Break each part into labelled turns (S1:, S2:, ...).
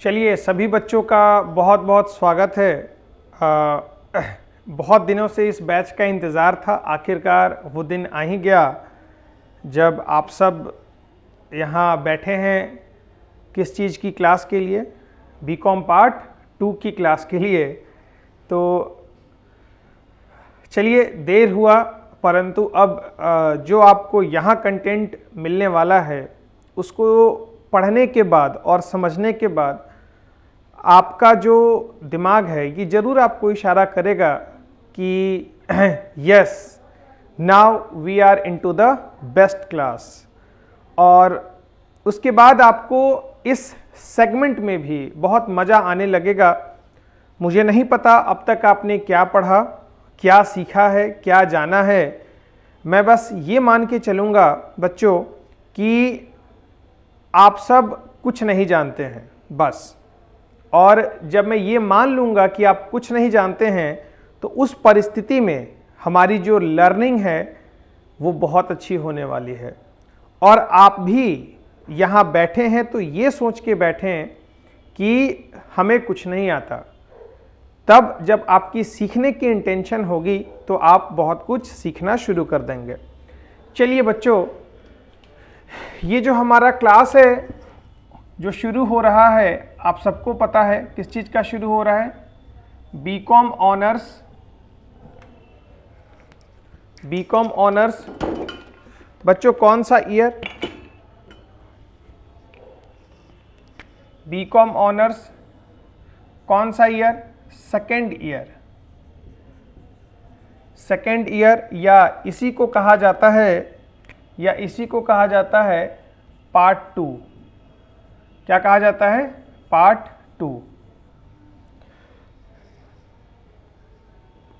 S1: चलिए सभी बच्चों का बहुत बहुत स्वागत है। बहुत दिनों से इस बैच का इंतज़ार था, आखिरकार वो दिन आ ही गया जब आप सब यहाँ बैठे हैं। किस चीज़ की क्लास के लिए? बीकॉम पार्ट 2 की क्लास के लिए। तो चलिए देर हुआ, परंतु अब जो आपको यहाँ कंटेंट मिलने वाला है उसको पढ़ने के बाद और समझने के बाद आपका जो दिमाग है ये ज़रूर आपको इशारा करेगा कि yes, now we are into the best class. और उसके बाद आपको इस सेगमेंट में भी बहुत मज़ा आने लगेगा। मुझे नहीं पता अब तक आपने क्या पढ़ा, क्या सीखा है, क्या जाना है। मैं बस ये मान के चलूँगा बच्चों कि आप सब कुछ नहीं जानते हैं बस। और जब मैं ये मान लूँगा कि आप कुछ नहीं जानते हैं तो उस परिस्थिति में हमारी जो लर्निंग है वो बहुत अच्छी होने वाली है। और आप भी यहाँ बैठे हैं तो ये सोच के बैठे हैं कि हमें कुछ नहीं आता। तब जब आपकी सीखने की इंटेंशन होगी तो आप बहुत कुछ सीखना शुरू कर देंगे। चलिए बच्चों, ये जो हमारा क्लास है जो शुरू हो रहा है, आप सबको पता है किस चीज़ का शुरू हो रहा है? BCom honours. बीकॉम ऑनर्स बच्चों कौन सा ईयर? बीकॉम ऑनर्स कौन सा year? Second year. Second year, या इसी को कहा जाता है पार्ट 2। क्या कहा जाता है? पार्ट 2।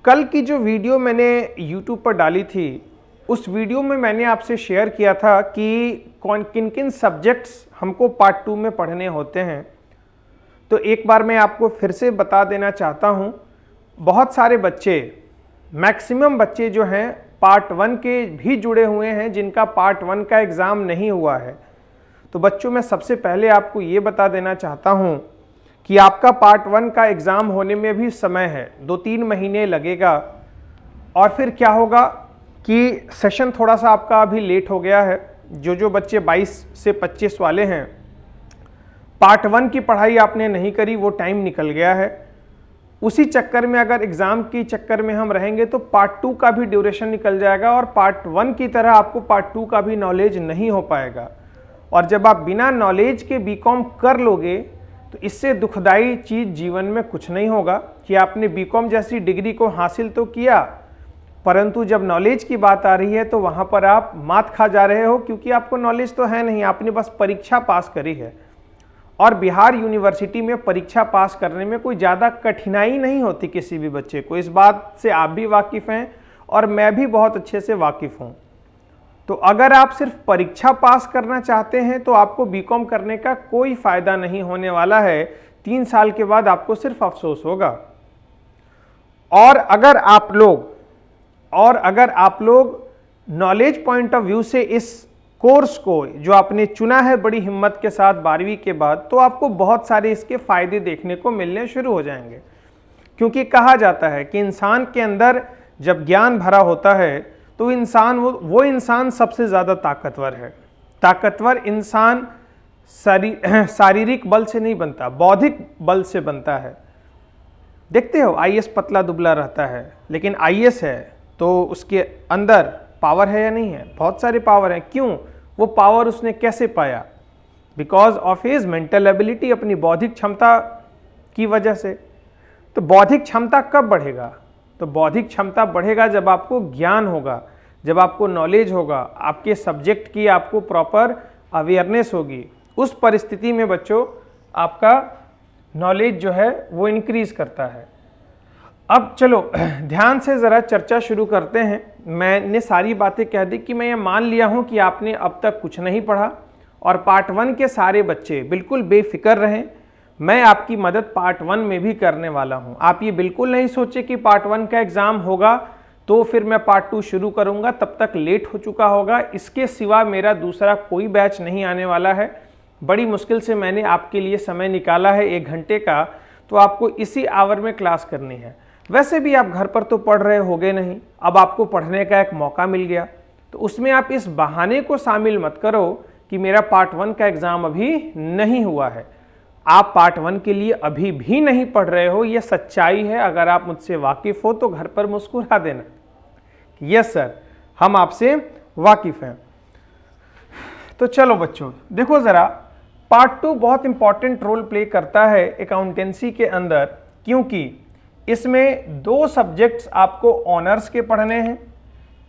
S1: कल की जो वीडियो मैंने YouTube पर डाली थी, उस वीडियो में मैंने आपसे शेयर किया था कि किन किन सब्जेक्ट्स हमको पार्ट 2 में पढ़ने होते हैं। तो एक बार मैं आपको फिर से बता देना चाहता हूं। बहुत सारे बच्चे, मैक्सिमम बच्चे जो हैं पार्ट 1 के भी जुड़े हुए हैं जिनका पार्ट 1 का एग्ज़ाम नहीं हुआ है। तो बच्चों मैं सबसे पहले आपको ये बता देना चाहता हूँ कि आपका पार्ट 1 का एग्ज़ाम होने में भी समय है, 2-3 महीने लगेगा। और फिर क्या होगा कि सेशन थोड़ा सा आपका अभी लेट हो गया है। जो बच्चे 22 से 25 वाले हैं, पार्ट 1 की पढ़ाई आपने नहीं करी, वो टाइम निकल गया है। उसी चक्कर में अगर एग्ज़ाम की चक्कर में हम रहेंगे तो पार्ट 2 का भी ड्यूरेशन निकल जाएगा और पार्ट 1 की तरह आपको पार्ट 2 का भी नॉलेज नहीं हो पाएगा। और जब आप बिना नॉलेज के बीकॉम कर लोगे तो इससे दुखदाई चीज़ जीवन में कुछ नहीं होगा कि आपने बीकॉम जैसी डिग्री को हासिल तो किया, परंतु जब नॉलेज की बात आ रही है तो वहाँ पर आप मात खा जा रहे हो, क्योंकि आपको नॉलेज तो है नहीं, आपने बस परीक्षा पास करी है। और बिहार यूनिवर्सिटी में परीक्षा पास करने में कोई ज़्यादा कठिनाई नहीं होती किसी भी बच्चे को। इस बात से आप भी वाकिफ़ हैं और मैं भी बहुत अच्छे से वाकिफ़ हूँ। तो अगर आप सिर्फ परीक्षा पास करना चाहते हैं तो आपको बीकॉम करने का कोई फ़ायदा नहीं होने वाला है। 3 साल के बाद आपको सिर्फ अफसोस होगा। और अगर आप लोग नॉलेज पॉइंट ऑफ व्यू से इस कोर्स को जो आपने चुना है बड़ी हिम्मत के साथ 12वीं के बाद, तो आपको बहुत सारे इसके फ़ायदे देखने को मिलने शुरू हो जाएंगे। क्योंकि कहा जाता है कि इंसान के अंदर जब ज्ञान भरा होता है तो वो इंसान सबसे ज़्यादा ताकतवर है। ताकतवर इंसान शारीरिक बल से नहीं बनता, बौद्धिक बल से बनता है। देखते हो आईएएस पतला दुबला रहता है, लेकिन आईएएस है तो उसके अंदर पावर है या नहीं है? बहुत सारे पावर हैं। क्यों? वो पावर उसने कैसे पाया? Because of his mental ability, अपनी बौद्धिक क्षमता की वजह से। तो बौद्धिक क्षमता कब बढ़ेगा? तो बौद्धिक क्षमता बढ़ेगा जब आपको ज्ञान होगा, जब आपको नॉलेज होगा, आपके सब्जेक्ट की आपको प्रॉपर अवेयरनेस होगी। उस परिस्थिति में बच्चों आपका नॉलेज जो है वो इंक्रीज करता है। अब चलो ध्यान से ज़रा चर्चा शुरू करते हैं। मैंने सारी बातें कह दी कि मैं ये मान लिया हूँ कि आपने अब तक कुछ नहीं पढ़ा और पार्ट 1 के सारे बच्चे बिल्कुल बेफिक्र रहें। मैं आपकी मदद पार्ट 1 में भी करने वाला हूं। आप ये बिल्कुल नहीं सोचे कि पार्ट 1 का एग्ज़ाम होगा तो फिर मैं पार्ट 2 शुरू करूंगा, तब तक लेट हो चुका होगा। इसके सिवा मेरा दूसरा कोई बैच नहीं आने वाला है। बड़ी मुश्किल से मैंने आपके लिए समय निकाला है 1 घंटे का, तो आपको इसी आवर में क्लास करनी है। वैसे भी आप घर पर तो पढ़ रहे होगे नहीं, अब आपको पढ़ने का एक मौका मिल गया, तो उसमें आप इस बहाने को शामिल मत करो कि मेरा पार्ट 1 का एग्ज़ाम अभी नहीं हुआ है। आप पार्ट 1 के लिए अभी भी नहीं पढ़ रहे हो, यह सच्चाई है। अगर आप मुझसे वाकिफ़ हो तो घर पर मुस्कुरा देना, यस सर हम आपसे वाकिफ़ हैं। तो चलो बच्चों देखो ज़रा, पार्ट 2 बहुत इंपॉर्टेंट रोल प्ले करता है अकाउंटेंसी के अंदर, क्योंकि इसमें 2 सब्जेक्ट्स आपको ऑनर्स के पढ़ने हैं।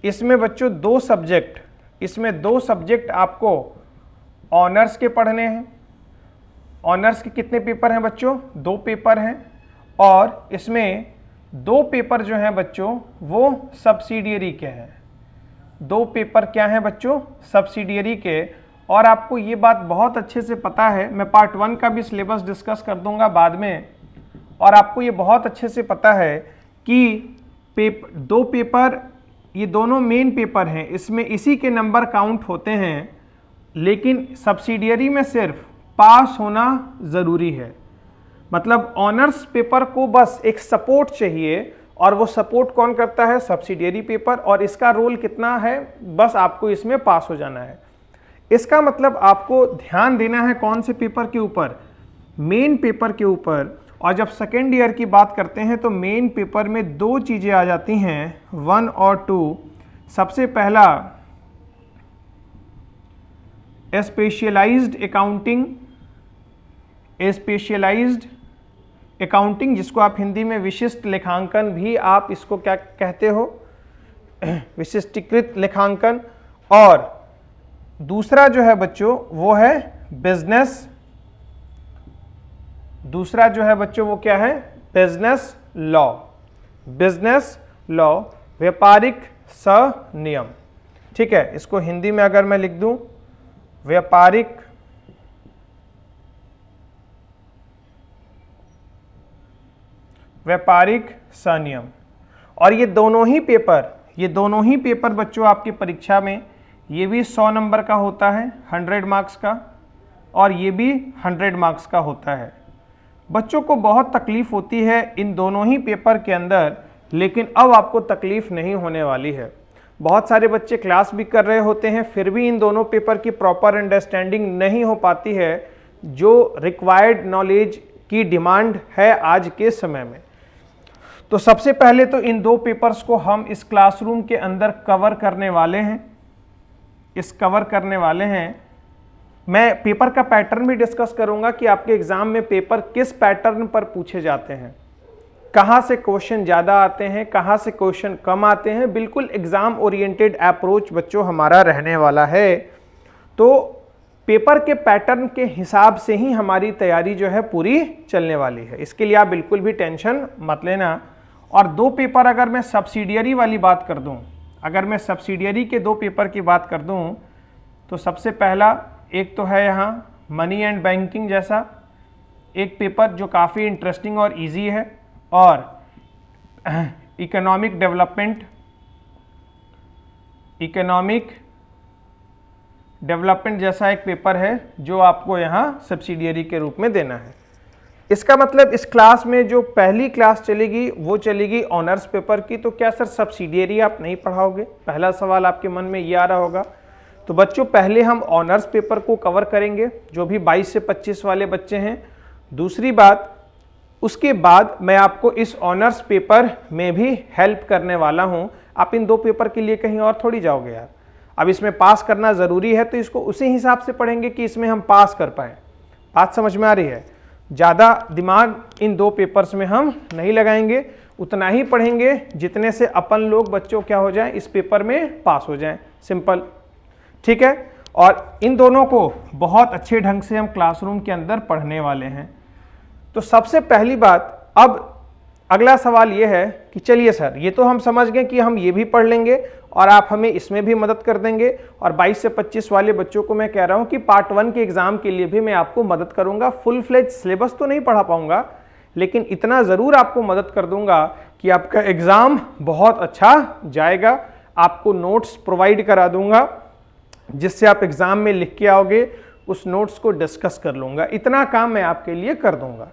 S1: इसमें बच्चों 2 सब्जेक्ट आपको ऑनर्स के पढ़ने हैं। ऑनर्स के कितने पेपर हैं बच्चों? 2 पेपर हैं, और इसमें 2 पेपर जो हैं बच्चों वो सब्सिडियरी के हैं। 2 पेपर क्या हैं बच्चों? सब्सिडियरी के। और आपको ये बात बहुत अच्छे से पता है, मैं पार्ट 1 का भी सिलेबस डिस्कस कर दूंगा बाद में, और आपको ये बहुत अच्छे से पता है कि 2 पेपर, ये दोनों मेन पेपर हैं, इसमें इसी के नंबर काउंट होते हैं, लेकिन सब्सिडियरी में सिर्फ पास होना ज़रूरी है। मतलब ऑनर्स पेपर को बस एक सपोर्ट चाहिए, और वो सपोर्ट कौन करता है? सब्सिडियरी पेपर, और इसका रोल कितना है? बस आपको इसमें पास हो जाना है। इसका मतलब आपको ध्यान देना है कौन से पेपर के ऊपर? मेन पेपर के ऊपर। और जब सेकेंड ईयर की बात करते हैं तो मेन पेपर में 2 चीज़ें आ जाती हैं, 1 और 2। सबसे पहला स्पेशलाइज्ड अकाउंटिंग, जिसको आप हिंदी में विशिष्ट लेखांकन भी आप इसको क्या कहते हो? विशिष्टीकृत लेखांकन। और दूसरा जो है बच्चों वो है बिजनेस। दूसरा जो है बच्चों वो क्या है? बिजनेस लॉ, व्यापारिक संनियम। ठीक है, इसको हिंदी में अगर मैं लिख दूं, व्यापारिक संनियम। और ये दोनों ही पेपर बच्चों आपकी परीक्षा में, ये भी 100 नंबर का होता है, 100 मार्क्स का, और ये भी 100 मार्क्स का होता है। बच्चों को बहुत तकलीफ होती है इन दोनों ही पेपर के अंदर, लेकिन अब आपको तकलीफ नहीं होने वाली है। बहुत सारे बच्चे क्लास भी कर रहे होते हैं, फिर भी इन दोनों पेपर की प्रॉपर अंडरस्टैंडिंग नहीं हो पाती है, जो रिक्वायर्ड नॉलेज की डिमांड है आज के समय में। तो सबसे पहले तो इन 2 पेपर्स को हम इस क्लासरूम के अंदर कवर करने वाले हैं। मैं पेपर का पैटर्न भी डिस्कस करूंगा कि आपके एग्जाम में पेपर किस पैटर्न पर पूछे जाते हैं, कहां से क्वेश्चन ज़्यादा आते हैं, कहां से क्वेश्चन कम आते हैं। बिल्कुल एग्जाम ओरिएंटेड अप्रोच बच्चों हमारा रहने वाला है। तो पेपर के पैटर्न के हिसाब से ही हमारी तैयारी जो है पूरी चलने वाली है, इसके लिए आप बिल्कुल भी टेंशन मत लेना। और 2 पेपर अगर मैं सब्सिडियरी वाली बात कर दूं, अगर मैं सब्सिडियरी के 2 पेपर की बात कर दूं, तो सबसे पहला एक तो है यहाँ मनी एंड बैंकिंग जैसा एक पेपर जो काफ़ी इंटरेस्टिंग और इजी है, और इकोनॉमिक डेवलपमेंट जैसा एक पेपर है जो आपको यहाँ सब्सिडियरी के रूप में देना है। इसका मतलब इस क्लास में जो पहली क्लास चलेगी वो चलेगी ऑनर्स पेपर की। तो क्या सर सब्सिडियरी आप नहीं पढ़ाओगे? पहला सवाल आपके मन में ये आ रहा होगा। तो बच्चों पहले हम ऑनर्स पेपर को कवर करेंगे, जो भी 22 से 25 वाले बच्चे हैं। दूसरी बात, उसके बाद मैं आपको इस ऑनर्स पेपर में भी हेल्प करने वाला हूं। आप इन 2 पेपर के लिए कहीं और थोड़ी जाओगे यार। अब इसमें पास करना ज़रूरी है, तो इसको उसी हिसाब से पढ़ेंगे कि इसमें हम पास कर पाएँ। बात समझ में आ रही है? ज़्यादा दिमाग इन 2 पेपर्स में हम नहीं लगाएंगे, उतना ही पढ़ेंगे जितने से अपन लोग बच्चों क्या हो जाएं, इस पेपर में पास हो जाएं। सिंपल, ठीक है। और इन दोनों को बहुत अच्छे ढंग से हम क्लासरूम के अंदर पढ़ने वाले हैं। तो सबसे पहली बात, अब अगला सवाल ये है कि चलिए सर, ये तो हम समझ गए कि हम ये भी पढ़ लेंगे और आप हमें इसमें भी मदद कर देंगे। और 22 से 25 वाले बच्चों को मैं कह रहा हूँ कि पार्ट 1 के एग्जाम के लिए भी मैं आपको मदद करूँगा। फुल फ्लेज सिलेबस तो नहीं पढ़ा पाऊँगा, लेकिन इतना ज़रूर आपको मदद कर दूँगा कि आपका एग्ज़ाम बहुत अच्छा जाएगा। आपको नोट्स प्रोवाइड करा दूँगा जिससे आप एग्ज़ाम में लिख के आओगे, उस नोट्स को डिस्कस कर लूँगा। इतना काम मैं आपके लिए कर दूँगा,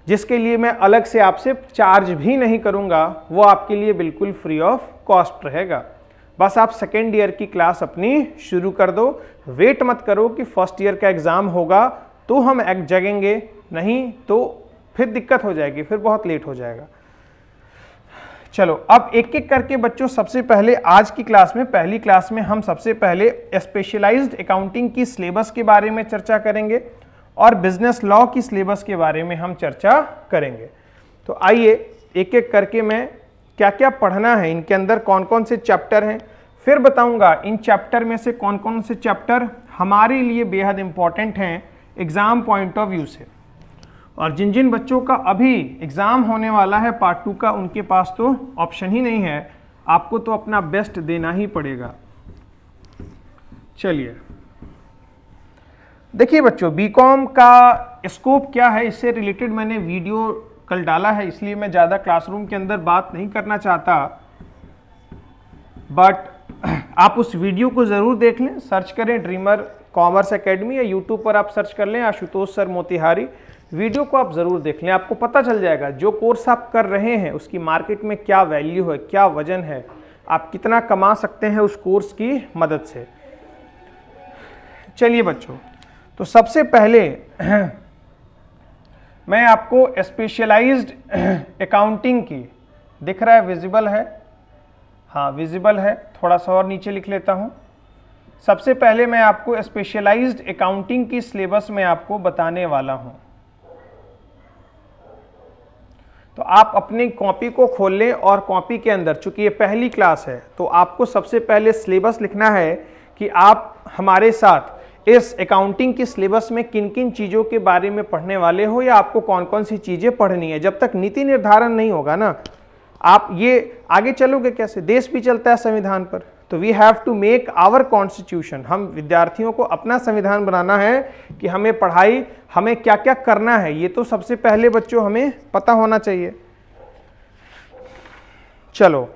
S1: जिसके लिए मैं अलग से आपसे चार्ज भी नहीं करूँगा, वो आपके लिए बिल्कुल फ्री ऑफ कॉस्ट रहेगा। बस आप सेकेंड ईयर की क्लास अपनी शुरू कर दो, वेट मत करो कि फर्स्ट ईयर का एग्ज़ाम होगा तो हम जगेंगे, नहीं तो फिर दिक्कत हो जाएगी, फिर बहुत लेट हो जाएगा। चलो अब एक एक करके बच्चों, सबसे पहले आज की क्लास में, पहली क्लास में हम सबसे पहले स्पेशलाइज्ड अकाउंटिंग की सिलेबस के बारे में चर्चा करेंगे और बिजनेस लॉ की सिलेबस के बारे में हम चर्चा करेंगे। तो आइए एक एक करके मैं क्या क्या पढ़ना है, इनके अंदर कौन कौन से चैप्टर हैं, फिर बताऊंगा इन चैप्टर में से कौन कौन से चैप्टर हमारे लिए बेहद इंपॉर्टेंट हैं एग्जाम पॉइंट ऑफ व्यू से। और जिन जिन बच्चों का अभी एग्ज़ाम होने वाला है पार्ट 2 का, उनके पास तो ऑप्शन ही नहीं है, आपको तो अपना बेस्ट देना ही पड़ेगा। चलिए देखिए बच्चों, बीकॉम का स्कोप क्या है, इससे रिलेटेड मैंने वीडियो कल डाला है, इसलिए मैं ज़्यादा क्लासरूम के अंदर बात नहीं करना चाहता, बट आप उस वीडियो को ज़रूर देख लें। सर्च करें ड्रीमर कॉमर्स एकेडमी, या यूट्यूब पर आप सर्च कर लें आशुतोष सर मोतिहारी, वीडियो को आप ज़रूर देख लें। आपको पता चल जाएगा जो कोर्स आप कर रहे हैं उसकी मार्केट में क्या वैल्यू है, क्या वजन है, आप कितना कमा सकते हैं उस कोर्स की मदद से। चलिए बच्चों, तो सबसे पहले मैं आपको स्पेशलाइज्ड अकाउंटिंग की, दिख रहा है, विजिबल है, हाँ विजिबल है, थोड़ा सा और नीचे लिख लेता हूँ। सबसे पहले मैं आपको स्पेशलाइज्ड अकाउंटिंग की सिलेबस में आपको बताने वाला हूँ। तो आप अपनी कॉपी को खोल लें और कॉपी के अंदर, चूंकि ये पहली क्लास है, तो आपको सबसे पहले सिलेबस लिखना है कि आप हमारे साथ इस अकाउंटिंग की सिलेबस में किन किन चीज़ों के बारे में पढ़ने वाले हो, या आपको कौन कौन सी चीज़ें पढ़नी है। जब तक नीति निर्धारण नहीं होगा ना, आप ये आगे चलोगे कैसे? देश भी चलता है संविधान पर, तो we have to make our constitution. हम विद्यार्थियों को अपना संविधान बनाना है कि हमें पढ़ाई, हमें क्या क्या करना है, ये तो सबसे पहले बच्चों हमें पता होना चाहिए। चलो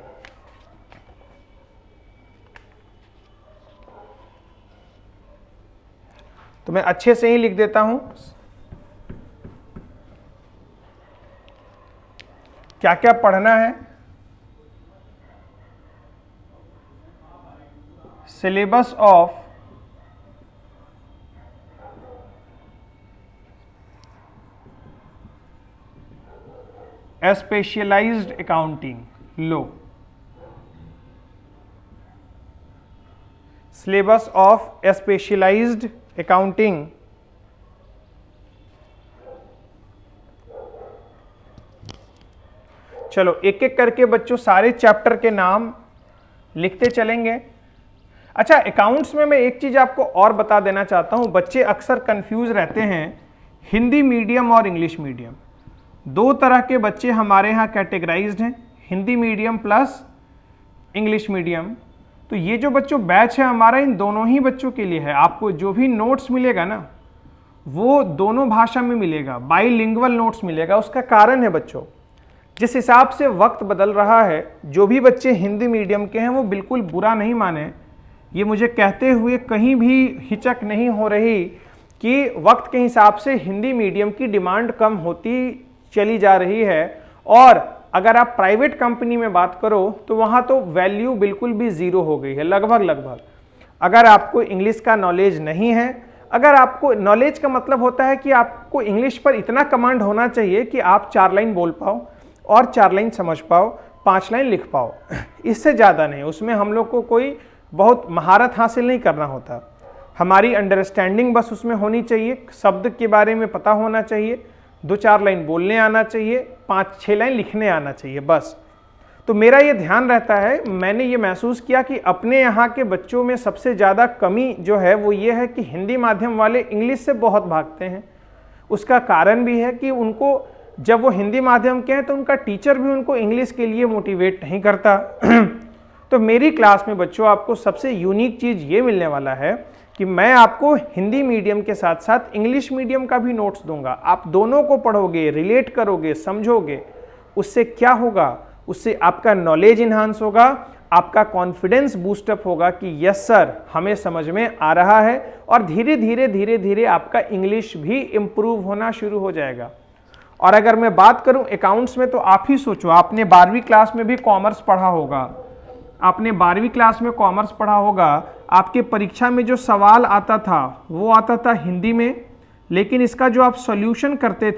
S1: तो मैं अच्छे से ही लिख देता हूं क्या क्या पढ़ना है। सिलेबस ऑफ स्पेशलाइज्ड अकाउंटिंग लो, सिलेबस ऑफ स्पेशलाइज्ड अकाउंटिंग चलो एक एक करके बच्चों सारे चैप्टर के नाम लिखते चलेंगे। अच्छा, अकाउंट्स में मैं एक चीज आपको और बता देना चाहता हूं, बच्चे अक्सर कंफ्यूज रहते हैं हिंदी मीडियम और इंग्लिश मीडियम। दो तरह के बच्चे हमारे यहाँ कैटेगराइज्ड हैं, Hindi medium plus English medium. तो ये जो बच्चों बैच है हमारा, इन दोनों ही बच्चों के लिए है। आपको जो भी नोट्स मिलेगा ना, वो दोनों भाषा में मिलेगा, बाइलिंगुअल नोट्स मिलेगा। उसका कारण है बच्चों, जिस हिसाब से वक्त बदल रहा है, जो भी बच्चे हिंदी मीडियम के हैं वो बिल्कुल बुरा नहीं माने, ये मुझे कहते हुए कहीं भी हिचक नहीं हो रही कि वक्त के हिसाब से हिंदी मीडियम की डिमांड कम होती चली जा रही है। और अगर आप प्राइवेट कंपनी में बात करो तो वहाँ तो वैल्यू बिल्कुल भी ज़ीरो हो गई है, लगभग। अगर आपको इंग्लिश का नॉलेज नहीं है, अगर आपको नॉलेज का मतलब होता है कि आपको इंग्लिश पर इतना कमांड होना चाहिए कि आप 4 लाइन बोल पाओ और 4 लाइन समझ पाओ, 5 लाइन लिख पाओ, इससे ज़्यादा नहीं। उसमें हम लोग को कोई बहुत महारत हासिल नहीं करना होता, हमारी अंडरस्टैंडिंग बस उसमें होनी चाहिए, शब्द के बारे में पता होना चाहिए, 2-4 लाइन बोलने आना चाहिए, 5-6 लाइन लिखने आना चाहिए, बस। तो मेरा ये ध्यान रहता है, मैंने ये महसूस किया कि अपने यहाँ के बच्चों में सबसे ज़्यादा कमी जो है वो ये है कि हिंदी माध्यम वाले इंग्लिश से बहुत भागते हैं। उसका कारण भी है कि उनको, जब वो हिंदी माध्यम के हैं तो उनका टीचर भी उनको इंग्लिश के लिए मोटिवेट नहीं करता। तो मेरी क्लास में बच्चों आपको सबसे यूनिक चीज़ ये मिलने वाला है कि मैं आपको हिंदी मीडियम के साथ साथ इंग्लिश मीडियम का भी नोट्स दूंगा। आप दोनों को पढ़ोगे, रिलेट करोगे, समझोगे, उससे क्या होगा, उससे आपका नॉलेज इन्हांस होगा, आपका कॉन्फिडेंस बूस्टअप होगा कि यस सर हमें समझ में आ रहा है, और धीरे धीरे आपका इंग्लिश भी इंप्रूव होना शुरू हो जाएगा। और अगर मैं बात करूं अकाउंट्स में, तो आप ही सोचो, आपने 12वीं क्लास में भी कॉमर्स पढ़ा होगा, आपने 12वीं क्लास में कॉमर्स पढ़ा होगा, आपके परीक्षा में जो सवाल आता था वो आता था हिंदी में, लेकिन इसका जो आप सॉल्यूशन करते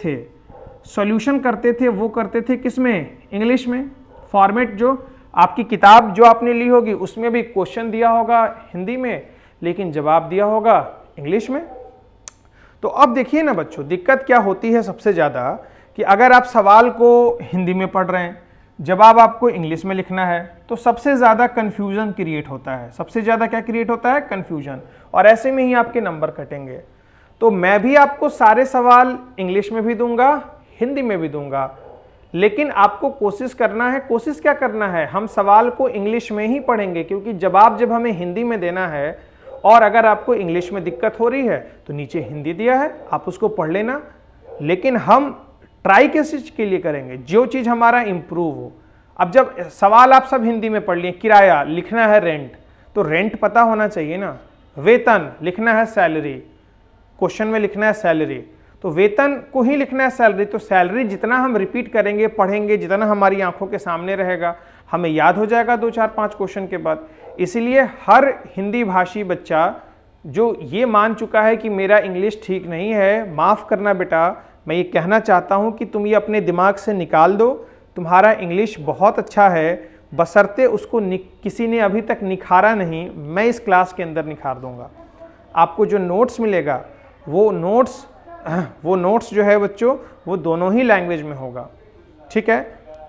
S1: थे वो करते थे किस में? इंग्लिश में। फॉर्मेट जो आपकी किताब जो आपने ली होगी उसमें भी क्वेश्चन दिया होगा हिंदी में, लेकिन जवाब दिया होगा इंग्लिश में। तो अब देखिए ना बच्चों, दिक्कत क्या होती है सबसे ज़्यादा, कि अगर आप सवाल को हिंदी में पढ़ रहे हैं, जवाब आपको इंग्लिश में लिखना है, तो सबसे ज़्यादा कन्फ्यूज़न क्रिएट होता है। सबसे ज़्यादा क्या क्रिएट होता है? कन्फ्यूज़न। और ऐसे में ही आपके नंबर कटेंगे। तो मैं भी आपको सारे सवाल इंग्लिश में भी दूंगा, हिंदी में भी दूंगा, लेकिन आपको कोशिश करना है, कोशिश क्या करना है, हम सवाल को इंग्लिश में ही पढ़ेंगे, क्योंकि जवाब जब हमें हिंदी में देना है, और अगर आपको इंग्लिश में दिक्कत हो रही है तो नीचे हिंदी दिया है, आप उसको पढ़ लेना। लेकिन हम ट्राई किस चीज़ के लिए करेंगे? जो चीज़ हमारा इंप्रूव हो। अब जब सवाल आप सब हिंदी में पढ़ लिए, किराया लिखना है रेंट, तो रेंट पता होना चाहिए ना। वेतन लिखना है सैलरी, क्वेश्चन में लिखना है सैलरी, तो वेतन को ही लिखना है सैलरी। तो सैलरी जितना हम रिपीट करेंगे, पढ़ेंगे, जितना हमारी आंखों के सामने रहेगा, हमें याद हो जाएगा 2 4 5 क्वेश्चन के बाद। इसीलिए हर हिंदी भाषी बच्चा जो ये मान चुका है कि मेरा इंग्लिश ठीक नहीं है, माफ़ करना बेटा, मैं ये कहना चाहता हूँ कि तुम ये अपने दिमाग से निकाल दो। तुम्हारा इंग्लिश बहुत अच्छा है, बशर्ते उसको किसी ने अभी तक निखारा नहीं। मैं इस क्लास के अंदर निखार दूंगा। आपको जो नोट्स मिलेगा वो नोट्स जो है बच्चों, वो दोनों ही लैंग्वेज में होगा, ठीक है।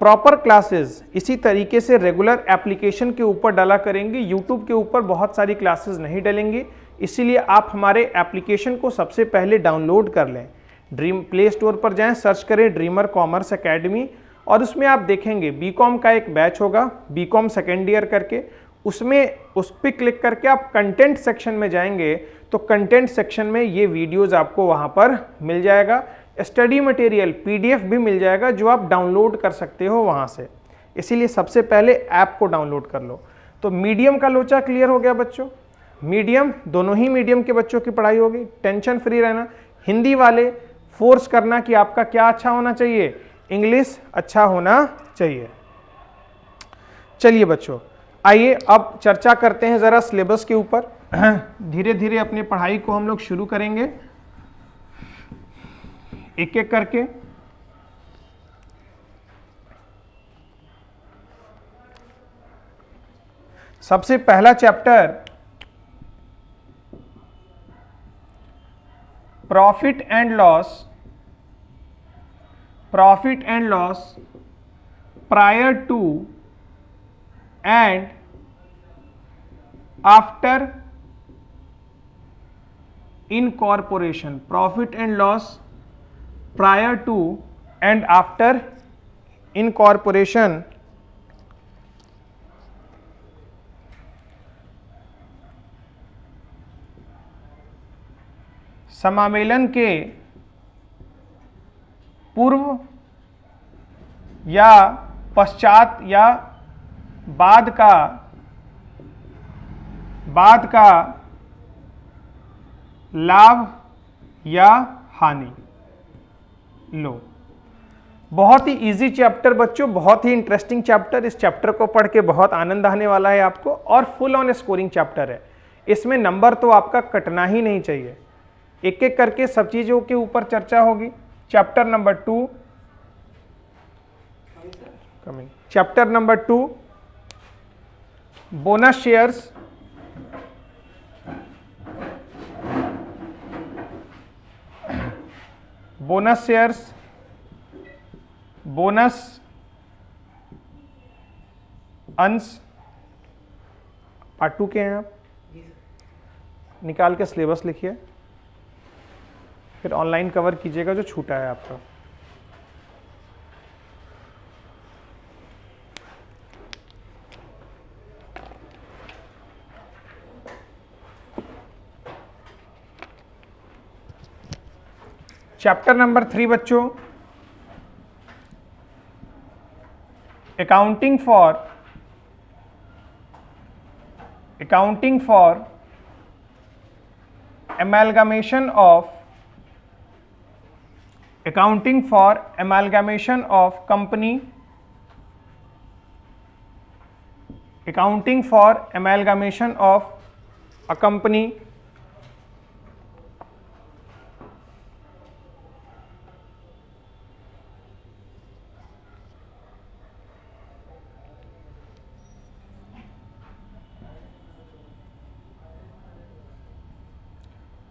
S1: प्रॉपर क्लासेस इसी तरीके से रेगुलर एप्लीकेशन के ऊपर डाला करेंगे, यूट्यूब के ऊपर बहुत सारी क्लासेस नहीं डलेंगी। इसीलिए आप हमारे एप्लीकेशन को सबसे पहले डाउनलोड कर लें। ड्रीम प्ले स्टोर पर जाएं, सर्च करें ड्रीमर कॉमर्स एकेडमी, और उसमें आप देखेंगे बीकॉम का एक बैच होगा, बीकॉम सेकेंड ईयर करके, उसमें उस पर क्लिक करके आप कंटेंट सेक्शन में जाएंगे, तो कंटेंट सेक्शन में ये वीडियोस आपको वहाँ पर मिल जाएगा। स्टडी मटेरियल PDF भी मिल जाएगा जो आप डाउनलोड कर सकते हो वहाँ से। इसीलिए सबसे पहले ऐप को डाउनलोड कर लो। तो मीडियम का लोचा क्लियर हो गया बच्चों। मीडियम, दोनों ही मीडियम के बच्चों की पढ़ाई होगी, टेंशन फ्री रहना। हिंदी वाले फोर्स करना कि आपका क्या अच्छा होना चाहिए? इंग्लिश अच्छा होना चाहिए। चलिए बच्चों, आइए अब चर्चा करते हैं ज़रा सिलेबस के ऊपर। धीरे धीरे अपनी पढ़ाई को हम लोग शुरू करेंगे एक एक करके। सबसे पहला chapter profit and loss prior to and after incorporation. Profit and loss prior to and after incorporation समामेलन के पूर्व या पश्चात या बाद का लाभ या हानि। लो, बहुत ही इजी चैप्टर बच्चों, बहुत ही इंटरेस्टिंग चैप्टर। इस चैप्टर को पढ़ के बहुत आनंद आने वाला है आपको, और फुल ऑन स्कोरिंग चैप्टर है। इसमें नंबर तो आपका कटना ही नहीं चाहिए। एक एक करके सब चीजों के ऊपर चर्चा होगी। Chapter number 2 coming. Chapter number 2 bonus shares, bonus अंश पार्ट 2 के हैं आप, निकाल के सिलेबस लिखिए, फिर ऑनलाइन कवर कीजिएगा जो छूटा है आपका। चैप्टर नंबर 3 बच्चों, accounting for accounting for amalgamation of company, accounting for amalgamation of a company,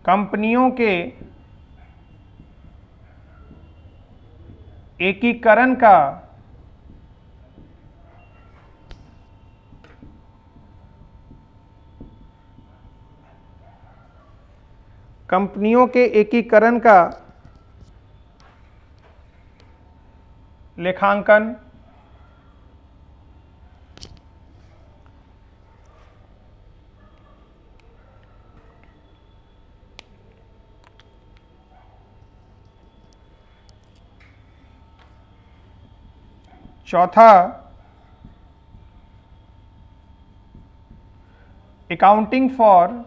S1: कंपनियों के एकीकरण का लेखांकन। चौथा, accounting for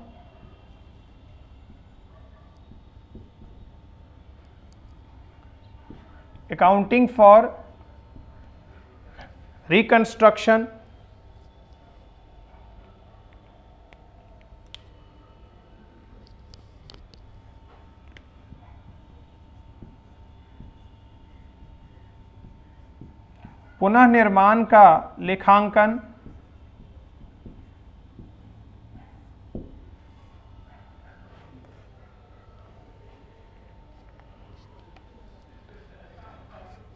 S1: reconstruction, पुनः निर्माण का लेखांकन।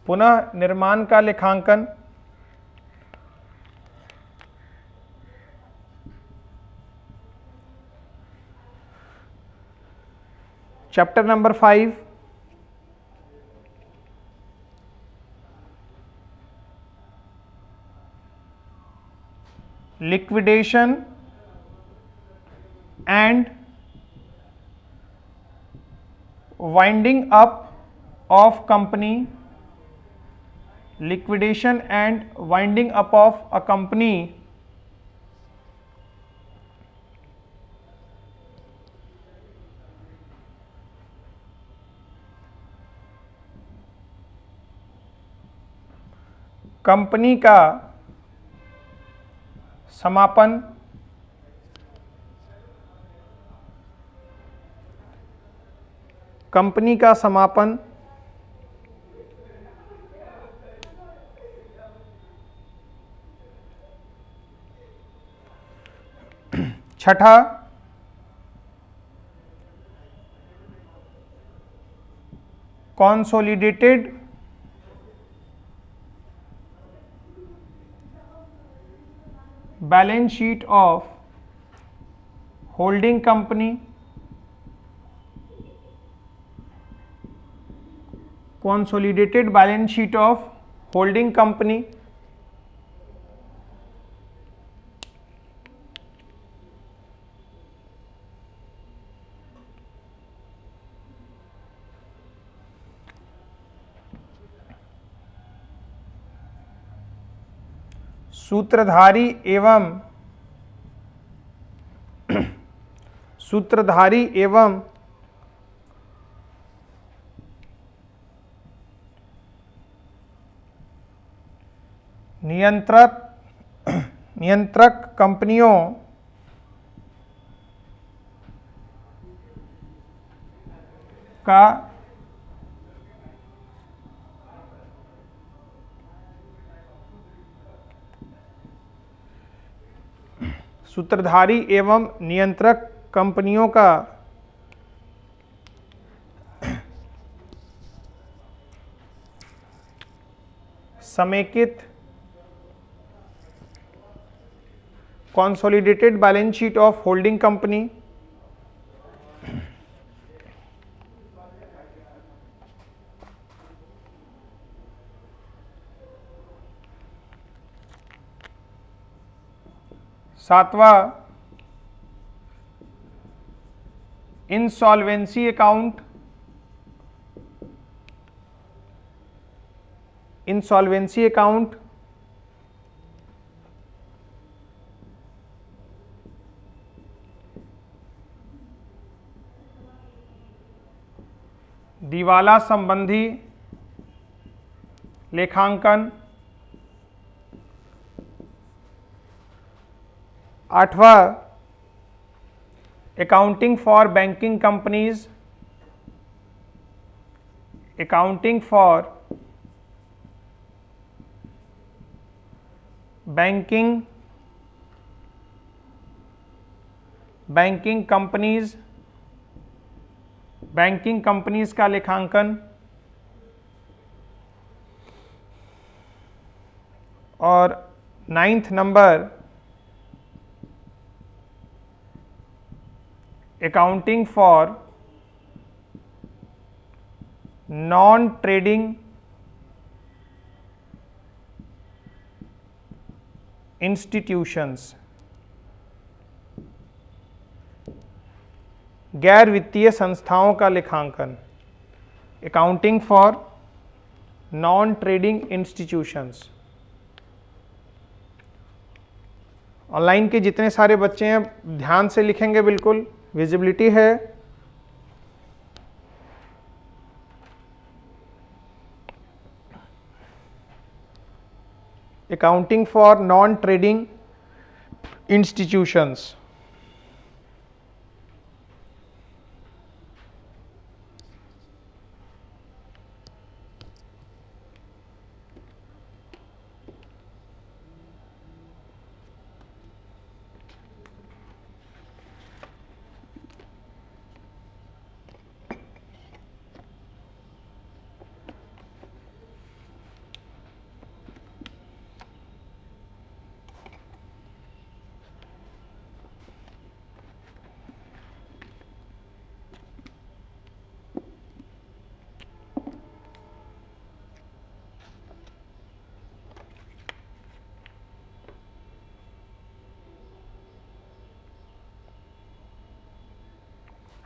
S1: पुनः निर्माण का लेखांकन। Chapter number 5, liquidation and winding up of company, liquidation and winding up of a company, company का समापन। कंपनी का समापन। छठा, consolidated balance sheet of holding company, consolidated balance sheet of holding company। सूत्रधारी एवं नियंत्रक कंपनियों का सूत्रधारी एवं नियंत्रक कंपनियों का समेकित consolidated balance sheet of holding company। सातवां, इंसॉल्वेंसी अकाउंट। इंसॉल्वेंसी अकाउंट दिवाला संबंधी लेखांकन। 8वां accounting for banking companies, accounting for banking companies का लेखांकन। और 9th number accounting for non trading institutions, गैर वित्तीय संस्थाओं का लेखांकन। Accounting for non trading institutions. Online के जितने सारे बच्चे हैं ध्यान से लिखेंगे, बिल्कुल विजिबिलिटी है। Accounting for non trading institutions.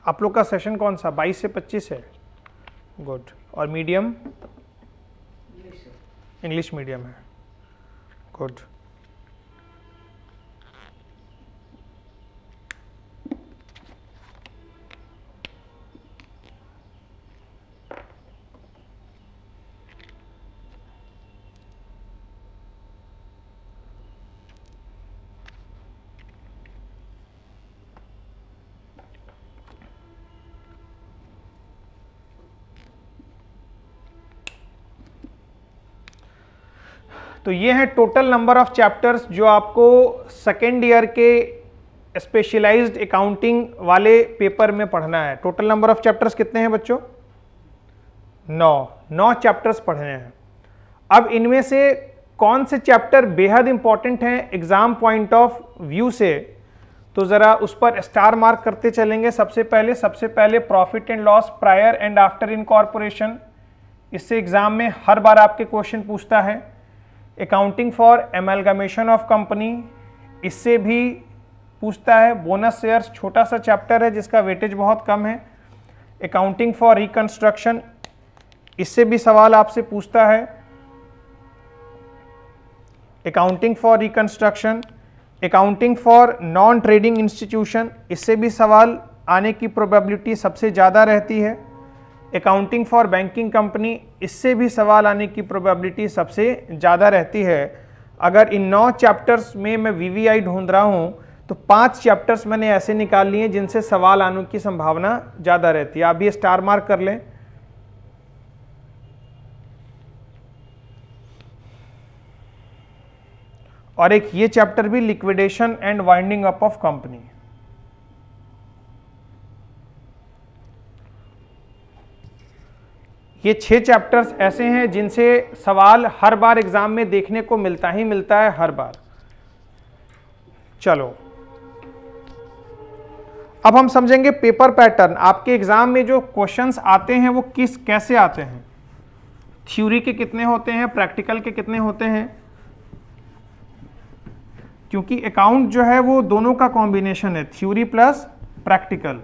S1: आप लोग का सेशन कौन सा 22 से 25 है? गुड। और मीडियम इंग्लिश मीडियम है। गुड। तो ये है टोटल नंबर ऑफ चैप्टर्स जो आपको सेकेंड ईयर के स्पेशलाइज्ड अकाउंटिंग वाले पेपर में पढ़ना है। टोटल नंबर ऑफ चैप्टर्स कितने हैं बच्चों? 9 चैप्टर्स पढ़ने हैं। अब इनमें से कौन से चैप्टर बेहद इंपॉर्टेंट हैं एग्जाम पॉइंट ऑफ व्यू से, तो जरा उस पर स्टार मार्क करते चलेंगे। सबसे पहले profit and loss prior and after incorporation. इससे एग्जाम में हर बार आपके क्वेश्चन पूछता है। Accounting for amalgamation of company, इससे भी पूछता है। बोनस शेयर्स छोटा सा चैप्टर है जिसका वेटेज बहुत कम है। अकाउंटिंग फॉर रिकंस्ट्रक्शन, इससे भी सवाल आपसे पूछता है। Accounting for reconstruction, accounting for non trading institution, इससे भी सवाल आने की प्रोबेबिलिटी सबसे ज़्यादा रहती है। अकाउंटिंग फॉर बैंकिंग कंपनी, इससे भी सवाल आने की प्रोबेबिलिटी सबसे ज़्यादा रहती है। अगर इन 9 चैप्टर्स में मैं वीवीआई ढूंढ रहा हूँ तो 5 चैप्टर्स मैंने ऐसे निकाल लिए जिनसे सवाल आने की संभावना ज़्यादा रहती है। आप भी स्टार मार्क कर लें। और एक ये चैप्टर भी, liquidation and winding up of company. ये 6 चैप्टर्स ऐसे हैं जिनसे सवाल हर बार एग्जाम में देखने को मिलता है हर बार। चलो अब हम समझेंगे पेपर पैटर्न। आपके एग्जाम में जो क्वेश्चंस आते हैं वो कैसे आते हैं, थ्योरी के कितने होते हैं, प्रैक्टिकल के कितने होते हैं, क्योंकि अकाउंट जो है वो दोनों का कॉम्बिनेशन है, theory plus practical.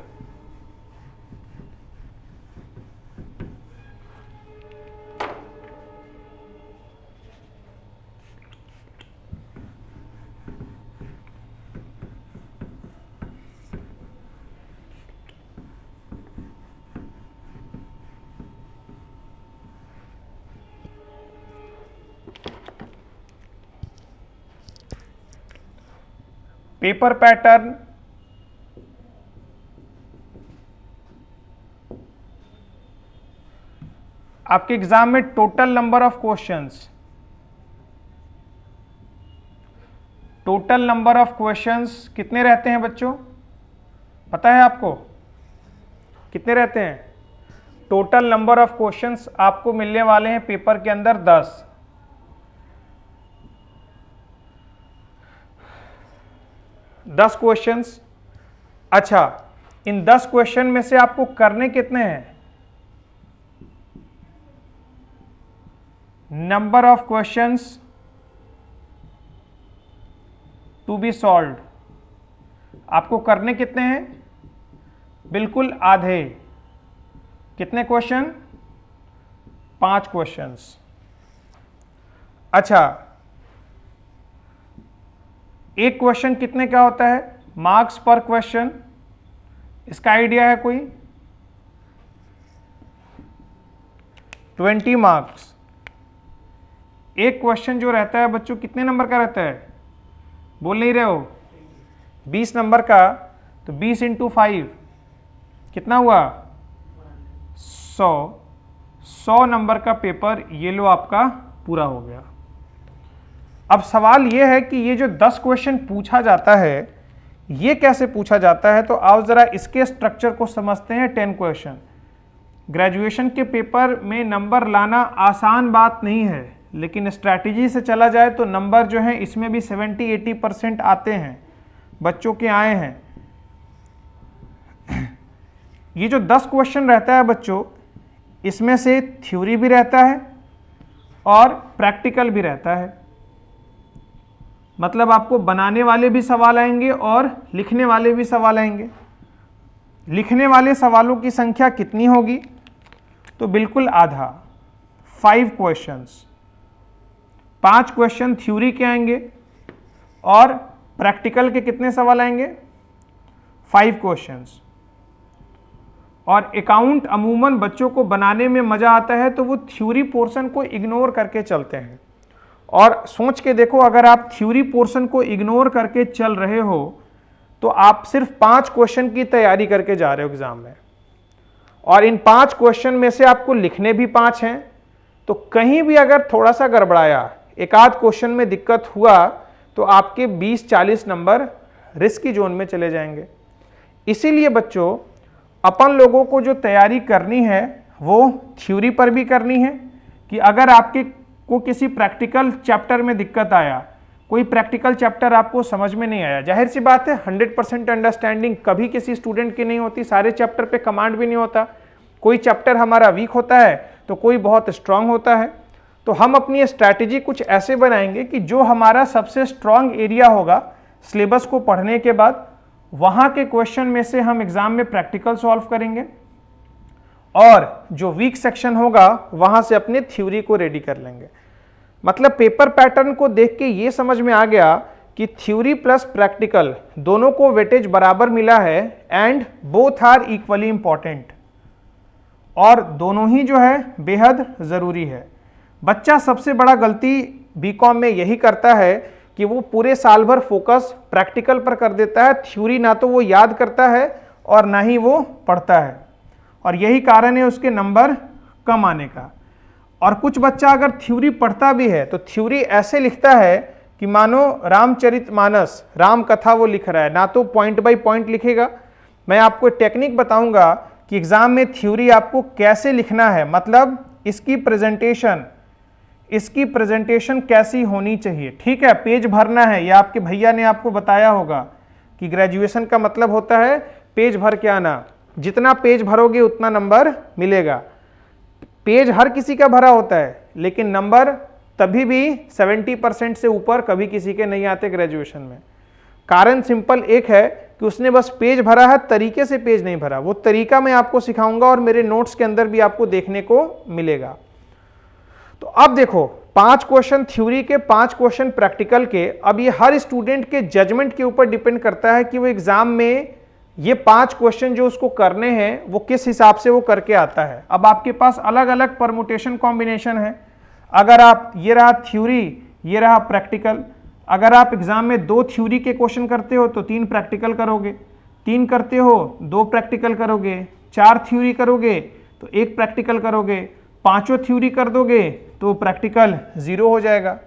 S1: Paper pattern, आपके एग्जाम में total number of questions, total number of questions कितने रहते हैं बच्चों, पता है आपको कितने रहते हैं? टोटल नंबर ऑफ क्वेश्चंस आपको मिलने वाले हैं पेपर के अंदर 10 क्वेश्चंस। अच्छा, इन 10 क्वेश्चन में से आपको करने कितने हैं? Number of questions to be solved, आपको करने कितने हैं? बिल्कुल आधे। कितने क्वेश्चन? 5 क्वेश्चंस। अच्छा, एक क्वेश्चन कितने का होता है? मार्क्स पर क्वेश्चन, इसका आइडिया है कोई? 20 मार्क्स। एक क्वेश्चन जो रहता है बच्चों कितने नंबर का रहता है? बोल नहीं रहे हो? 20 नंबर का, तो 20 × 5 कितना हुआ? 100 नंबर का पेपर ये लो आपका पूरा हो गया। अब सवाल ये है कि ये जो 10 क्वेश्चन पूछा जाता है ये कैसे पूछा जाता है, तो आओ जरा इसके स्ट्रक्चर को समझते हैं। 10 क्वेश्चन, ग्रेजुएशन के पेपर में नंबर लाना आसान बात नहीं है, लेकिन स्ट्रैटेजी से चला जाए तो नंबर जो है इसमें भी 70-80% आते हैं, बच्चों के आए हैं। ये जो 10 क्वेश्चन रहता है बच्चों, इसमें से थ्योरी भी रहता है और प्रैक्टिकल भी रहता है। मतलब आपको बनाने वाले भी सवाल आएंगे और लिखने वाले भी सवाल आएंगे। लिखने वाले सवालों की संख्या कितनी होगी? तो बिल्कुल आधा, 5 क्वेश्चंस। 5 क्वेश्चन थ्योरी के आएंगे और प्रैक्टिकल के कितने सवाल आएंगे? 5 क्वेश्चंस। और अकाउंट अमूमन बच्चों को बनाने में मजा आता है तो वो थ्योरी पोर्शन को इग्नोर करके चलते हैं। और सोच के देखो, अगर आप थ्योरी पोर्शन को इग्नोर करके चल रहे हो तो आप सिर्फ 5 क्वेश्चन की तैयारी करके जा रहे हो एग्जाम में, और इन 5 क्वेश्चन में से आपको लिखने भी 5 हैं। तो कहीं भी अगर थोड़ा सा गड़बड़ाया, एक आध क्वेश्चन में दिक्कत हुआ, तो आपके 20-40 नंबर रिस्की जोन में चले जाएंगे। इसीलिए बच्चों, अपन लोगों को जो तैयारी करनी है वो थ्योरी पर भी करनी है कि अगर आपके को किसी प्रैक्टिकल चैप्टर में दिक्कत आया, कोई प्रैक्टिकल चैप्टर आपको समझ में नहीं आया, जाहिर सी बात है 100% अंडरस्टैंडिंग कभी किसी स्टूडेंट की नहीं होती, सारे चैप्टर पे कमांड भी नहीं होता। कोई चैप्टर हमारा वीक होता है तो कोई बहुत स्ट्रांग होता है। तो हम अपनी स्ट्रैटेजी कुछ ऐसे बनाएंगे कि जो हमारा सबसे स्ट्रांग एरिया होगा सिलेबस को पढ़ने के बाद, वहाँ के क्वेश्चन में से हम एग्जाम में प्रैक्टिकल सॉल्व करेंगे, और जो वीक सेक्शन होगा वहाँ से अपने थ्योरी को रेडी कर लेंगे। मतलब पेपर पैटर्न को देख के ये समझ में आ गया कि थ्योरी प्लस प्रैक्टिकल दोनों को वेटेज बराबर मिला है and both are equally important, और दोनों ही जो है बेहद ज़रूरी है। बच्चा सबसे बड़ा गलती बीकॉम में यही करता है कि वो पूरे साल भर फोकस प्रैक्टिकल पर कर देता है, थ्योरी ना तो वो याद करता है और ना ही वो पढ़ता है, और यही कारण है उसके नंबर कम आने का। और कुछ बच्चा अगर थ्योरी पढ़ता भी है तो थ्योरी ऐसे लिखता है कि मानो रामचरितमानस, राम कथा वो लिख रहा है, ना तो पॉइंट बाय पॉइंट लिखेगा। मैं आपको टेक्निक बताऊंगा कि एग्जाम में थ्योरी आपको कैसे लिखना है, मतलब इसकी प्रेजेंटेशन कैसी होनी चाहिए। ठीक है, पेज भरना है, या आपके भैया ने आपको बताया होगा कि ग्रेजुएशन का मतलब होता है पेज भर के आना, जितना पेज भरोगे उतना नंबर मिलेगा। पेज हर किसी का भरा होता है, लेकिन नंबर तभी भी 70% से ऊपर कभी किसी के नहीं आते ग्रेजुएशन में। कारण सिंपल एक है कि उसने बस पेज भरा है, तरीके से पेज नहीं भरा। वो तरीका मैं आपको सिखाऊंगा और मेरे नोट्स के अंदर भी आपको देखने को मिलेगा। तो अब देखो, 5 क्वेश्चन थ्योरी के, 5 क्वेश्चन प्रैक्टिकल के। अब ये हर स्टूडेंट के जजमेंट के ऊपर डिपेंड करता है कि वो एग्जाम में ये 5 क्वेश्चन जो उसको करने हैं वो किस हिसाब से वो करके आता है। अब आपके पास अलग अलग परमुटेशन कॉम्बिनेशन है। अगर आप, ये रहा थ्योरी, ये रहा प्रैक्टिकल, अगर आप एग्जाम में 2 थ्योरी के क्वेश्चन करते हो तो 3 प्रैक्टिकल करोगे, 3 करते हो 2 प्रैक्टिकल करोगे, 4 थ्योरी करोगे तो 1 प्रैक्टिकल करोगे, 5 थ्योरी कर दोगे तो प्रैक्टिकल 0 हो जाएगा।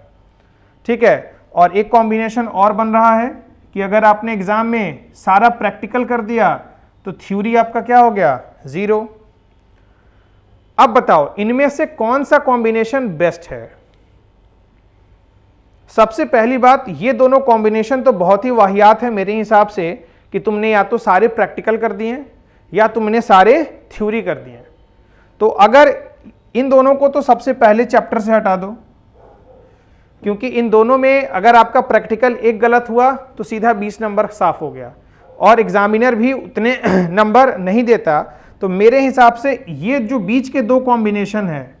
S1: ठीक है, और एक कॉम्बिनेशन और बन रहा है कि अगर आपने एग्जाम में सारा प्रैक्टिकल कर दिया तो थ्योरी आपका क्या हो गया, 0। अब बताओ इनमें से कौन सा कॉम्बिनेशन बेस्ट है। सबसे पहली बात, ये दोनों कॉम्बिनेशन तो बहुत ही वाहियात है मेरे हिसाब से कि तुमने या तो सारे प्रैक्टिकल कर दिए या तुमने सारे थ्योरी कर दिए। तो अगर इन दोनों को तो सबसे पहले चैप्टर से हटा दो, क्योंकि इन दोनों में अगर आपका प्रैक्टिकल एक गलत हुआ तो सीधा 20 नंबर साफ हो गया और एग्जामिनर भी उतने नंबर नहीं देता। तो मेरे हिसाब से ये जो बीच के 2 कॉम्बिनेशन है,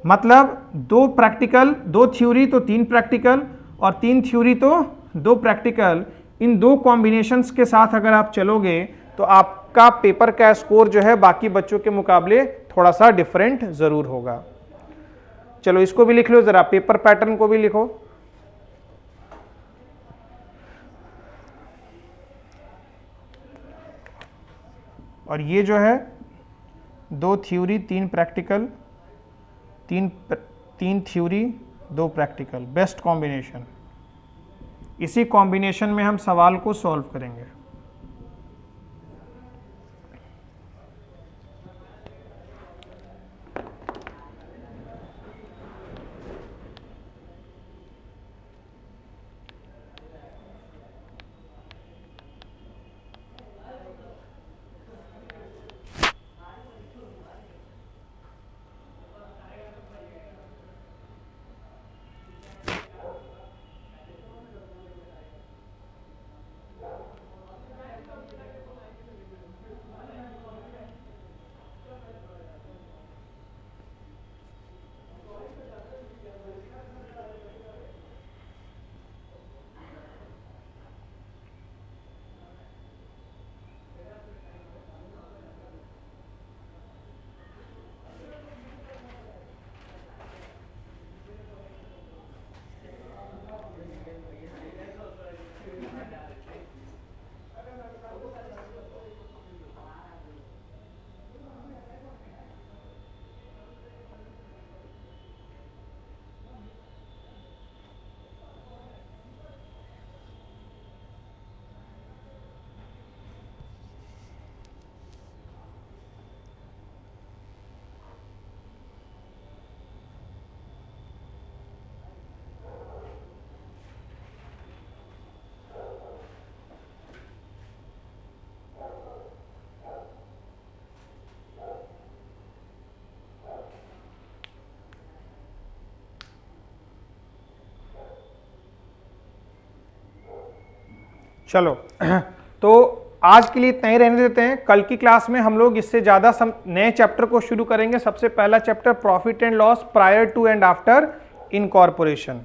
S1: मतलब 2 प्रैक्टिकल 2 थ्योरी तो 3 प्रैक्टिकल और 3 थ्योरी तो 2 प्रैक्टिकल, इन 2 कॉम्बिनेशंस के साथ अगर आप चलोगे तो आपका पेपर का स्कोर जो है बाकी बच्चों के मुकाबले थोड़ा सा डिफरेंट जरूर होगा। चलो इसको भी लिख लो जरा, पेपर पैटर्न को भी लिखो। और ये जो है 2 theory 3 practical, 3 theory 2 practical, best combination. इसी कॉम्बिनेशन में हम सवाल को सॉल्व करेंगे। चलो तो आज के लिए इतना ही रहने देते हैं। कल की क्लास में हम लोग इससे ज़्यादा नए चैप्टर को शुरू करेंगे। सबसे पहला chapter profit and loss prior to and after incorporation.